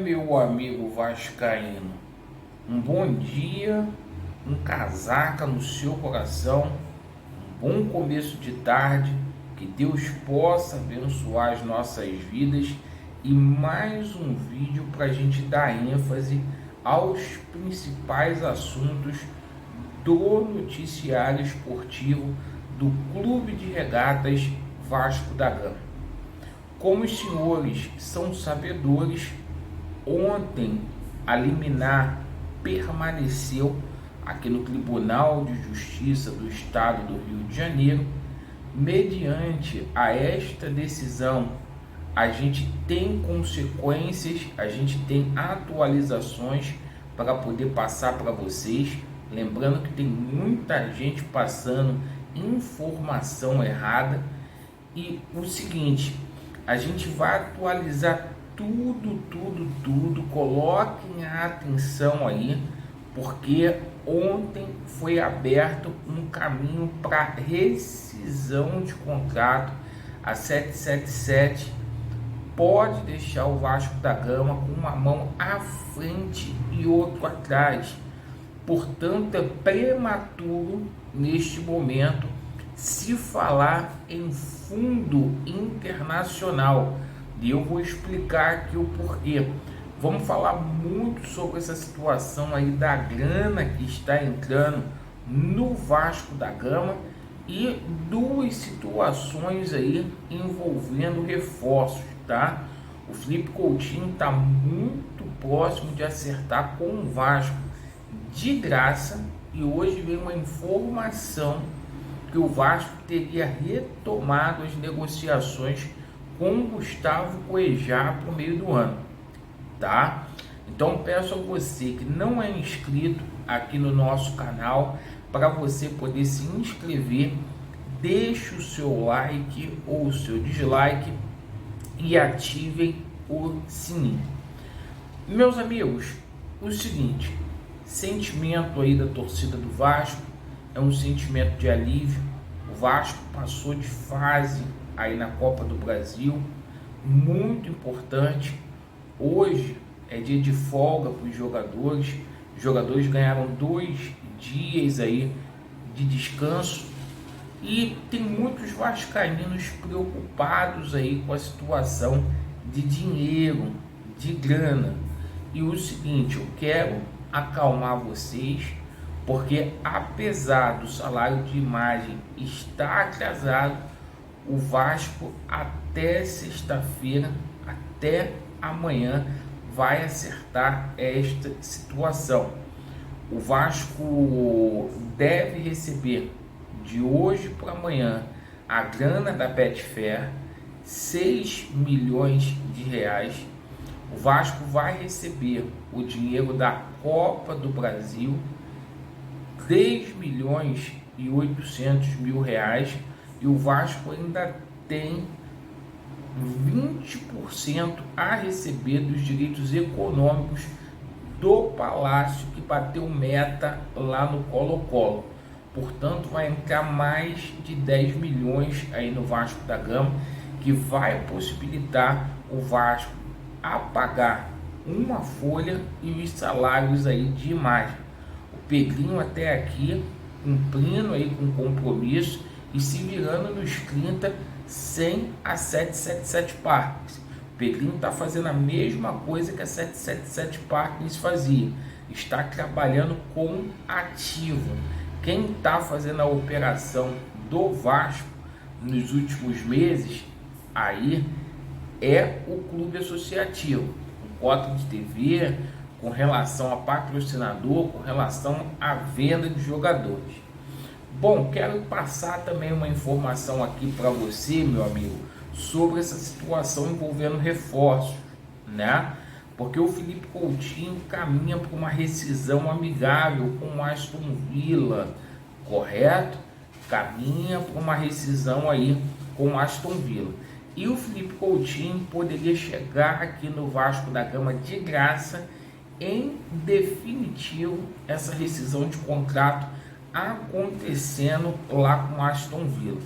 Meu amigo vascaíno, um bom dia, um casaca no seu coração, um bom começo de tarde, que Deus possa abençoar as nossas vidas e mais um vídeo para a gente dar ênfase aos principais assuntos do noticiário esportivo do Clube de Regatas Vasco da Gama. Como os senhores são sabedores, ontem a liminar permaneceu aqui no Tribunal de Justiça do Estado do Rio de Janeiro. Mediante a esta decisão, a gente tem consequências, a gente tem atualizações para poder passar para vocês. Lembrando que tem muita gente passando informação errada. E o seguinte, a gente vai atualizar tudo, coloquem a atenção aí, porque ontem foi aberto um caminho para rescisão de contrato. A 777 pode deixar o Vasco da Gama com uma mão à frente e outra atrás. Portanto, é prematuro neste momento se falar em fundo internacional. E eu vou explicar aqui o porquê. Vamos falar muito sobre essa situação aí da grana que está entrando no Vasco da Gama e duas situações aí envolvendo reforços, tá? O Felipe Coutinho está muito próximo de acertar com o Vasco de graça e hoje veio uma informação que o Vasco teria retomado as negociações com Gustavo Cuejá por meio do ano, tá? Então peço a você que não é inscrito aqui no nosso canal, para você poder se inscrever, deixe o seu like ou o seu dislike e ativem o sininho. Meus amigos, o seguinte, sentimento aí da torcida do Vasco é um sentimento de alívio. O Vasco passou de fase aí na Copa do Brasil, muito importante. Hoje é dia de folga para os jogadores. Os jogadores ganharam 2 dias aí de descanso e tem muitos vascaínos preocupados aí com a situação de dinheiro, de grana. E o seguinte, eu quero acalmar vocês, porque apesar do salário de imagem estar atrasado, o Vasco até sexta-feira, até amanhã, vai acertar esta situação. O Vasco deve receber de hoje para amanhã a grana da Betfair, 6 milhões de reais. O Vasco vai receber o dinheiro da Copa do Brasil, 3 milhões e 800 mil reais, e o Vasco ainda tem 20% a receber dos direitos econômicos do Palácio, que bateu meta lá no Colo-Colo. Portanto, vai entrar mais de 10 milhões aí no Vasco da Gama, que vai possibilitar o Vasco a pagar uma folha e os salários aí de imagem. O Pedrinho até aqui cumprindo aí com compromisso e se virando nos 30 sem a 777 Parkins. O Pedrinho está fazendo a mesma coisa que a 777 Parkins fazia, está trabalhando com ativo. Quem está fazendo a operação do Vasco nos últimos meses aí é o clube associativo, com cota de TV, com relação a patrocinador, com relação à venda de jogadores. Bom, quero passar também uma informação aqui para você, meu amigo, sobre essa situação envolvendo reforços, né? Porque o Felipe Coutinho caminha para uma rescisão amigável com o Aston Villa, correto? Caminha para uma rescisão aí com o Aston Villa. E o Felipe Coutinho poderia chegar aqui no Vasco da Gama de graça, em definitivo, essa rescisão de contrato acontecendo lá com Aston Villa.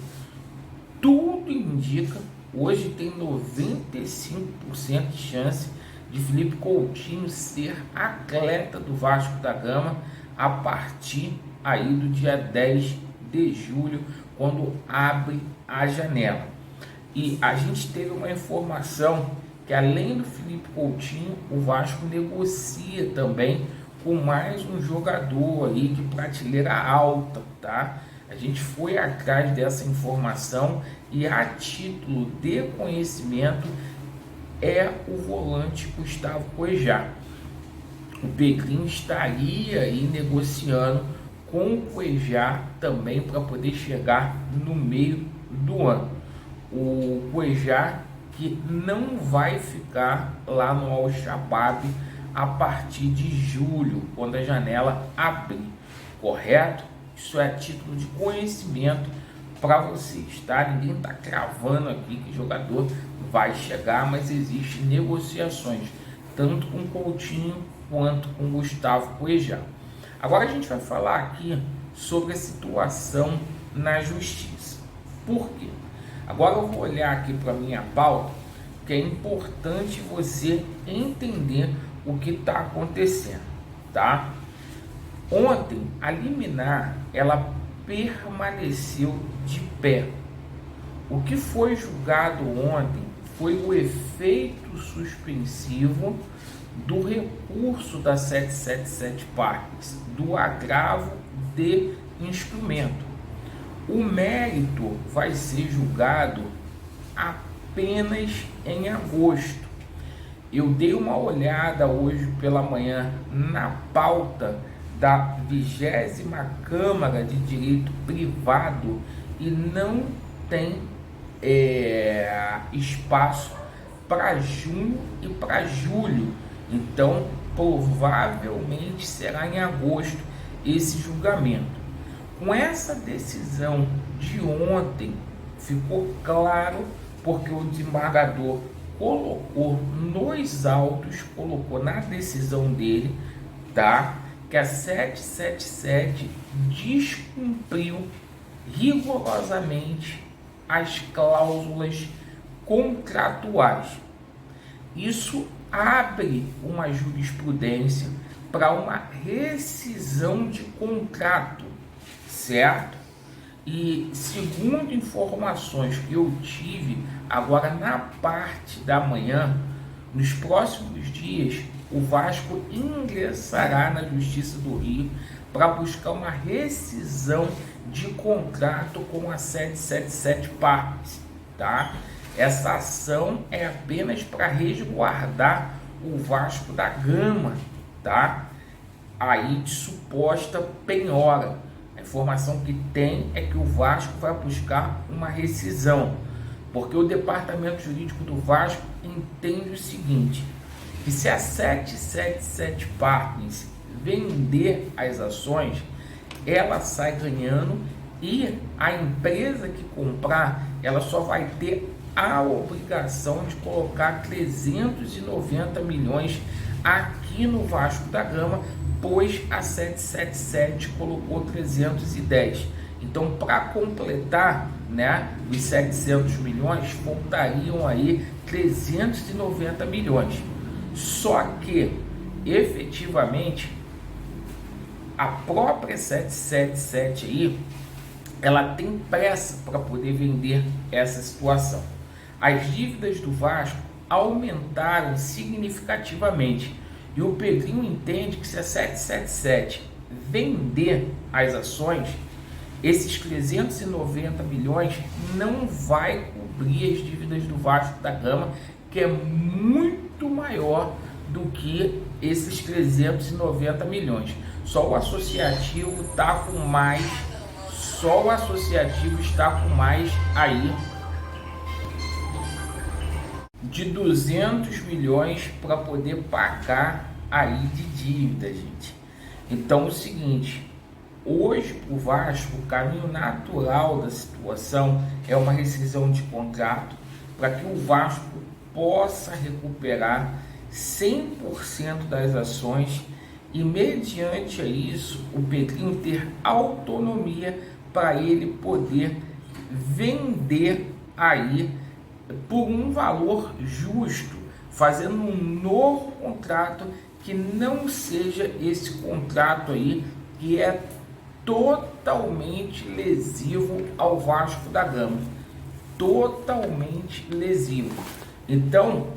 Tudo indica, hoje tem 95% de chance de Felipe Coutinho ser atleta do Vasco da Gama a partir aí do dia 10 de julho, quando abre a janela. E a gente teve uma informação que, além do Felipe Coutinho, o Vasco negocia também com mais um jogador aí de prateleira alta, tá? A gente foi atrás dessa informação e, a título de conhecimento, é o volante Gustavo Cuejá. O Pedrinho estaria aí negociando com o Cuejá também para poder chegar no meio do ano. O Cuejá que não vai ficar lá no Al Shabab a partir de julho, quando a janela abrir, correto? Isso é a título de conhecimento para vocês, tá? Ninguém está cravando aqui que o jogador vai chegar, mas existem negociações, tanto com Coutinho quanto com Gustavo Cuejá. Agora a gente vai falar aqui sobre a situação na justiça. Por quê? Agora eu vou olhar aqui para a minha pauta, que é importante você entender o que está acontecendo, tá? Ontem, a liminar, ela permaneceu de pé. O que foi julgado ontem foi o efeito suspensivo do recurso da 777 Parques, do agravo de instrumento. O mérito vai ser julgado apenas em agosto. Eu dei uma olhada hoje pela manhã na pauta da 20ª Câmara de Direito Privado e não tem espaço para junho e para julho. Então, provavelmente será em agosto esse julgamento. Com essa decisão de ontem, ficou claro, porque o desembargador colocou nos autos, colocou na decisão dele, tá? Que a 777 descumpriu rigorosamente as cláusulas contratuais. Isso abre uma jurisprudência para uma rescisão de contrato, certo? E segundo informações que eu tive agora na parte da manhã, nos próximos dias o Vasco ingressará na Justiça do Rio para buscar uma rescisão de contrato com a 777 Parques, tá? Essa ação é apenas para resguardar o Vasco da Gama, tá? Aí de suposta penhora. A informação que tem é que o Vasco vai buscar uma rescisão, porque o departamento jurídico do Vasco entende o seguinte, que se a 777 Parques vender as ações, ela sai ganhando e a empresa que comprar, ela só vai ter a obrigação de colocar 390 milhões aqui no Vasco da Gama, pois a 777 colocou 310. Então, para completar, né, os 700 milhões, faltariam aí 390 milhões. Só que, efetivamente, a própria 777 aí, ela tem pressa para poder vender essa situação. As dívidas do Vasco aumentaram significativamente e o Pedrinho entende que se a 777 vender as ações, esses 390 milhões não vai cobrir as dívidas do Vasco da Gama, que é muito maior do que esses 390 milhões. Só o associativo está com mais, aí de 200 milhões para poder pagar aí de dívida, gente. Então é o seguinte, hoje o Vasco, o caminho natural da situação é uma rescisão de contrato para que o Vasco possa recuperar 100% das ações e, mediante isso, o Pedrinho ter autonomia para ele poder vender aí por um valor justo, fazendo um novo contrato que não seja esse contrato aí que é totalmente lesivo ao Vasco da Gama, totalmente lesivo. Então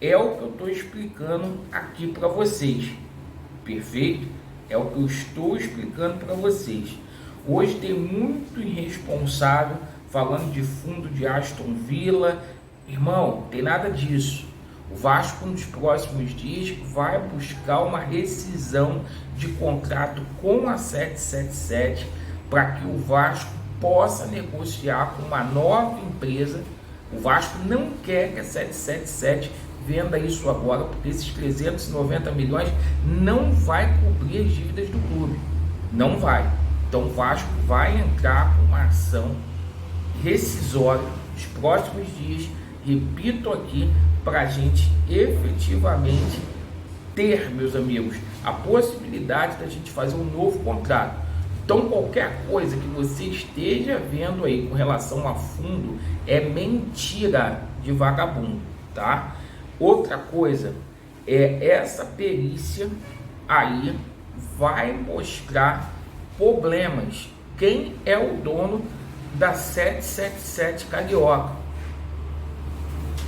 é o que eu estou explicando aqui para vocês, perfeito? É o que eu estou explicando para vocês. Hoje tem muito irresponsável falando de fundo de Aston Villa. Irmão, tem nada disso. O Vasco nos próximos dias vai buscar uma rescisão de contrato com a 777 para que o Vasco possa negociar com uma nova empresa. O Vasco não quer que a 777 venda isso agora, porque esses 390 milhões não vai cobrir as dívidas do clube, não vai. Então o Vasco vai entrar com uma ação rescisória nos próximos dias, repito aqui, para a gente efetivamente ter, meus amigos, a possibilidade da gente fazer um novo contrato. Então qualquer coisa que você esteja vendo aí com relação a fundo é mentira de vagabundo, tá? Outra coisa é essa perícia aí vai mostrar problemas. Quem é o dono da 777 Carioca?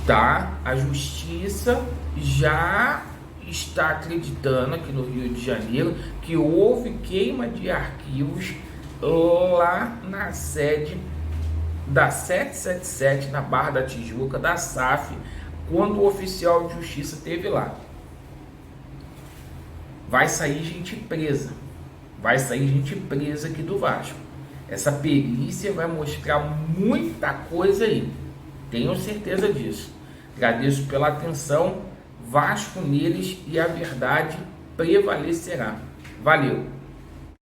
Tá? A justiça já está acreditando aqui no Rio de Janeiro que houve queima de arquivos lá na sede da 777 na Barra da Tijuca, da SAF, quando o oficial de justiça esteve lá. Vai sair gente presa. Vai sair gente presa aqui do Vasco. Essa perícia vai mostrar muita coisa aí. Tenho certeza disso. Agradeço pela atenção. Vasco neles e a verdade prevalecerá. Valeu!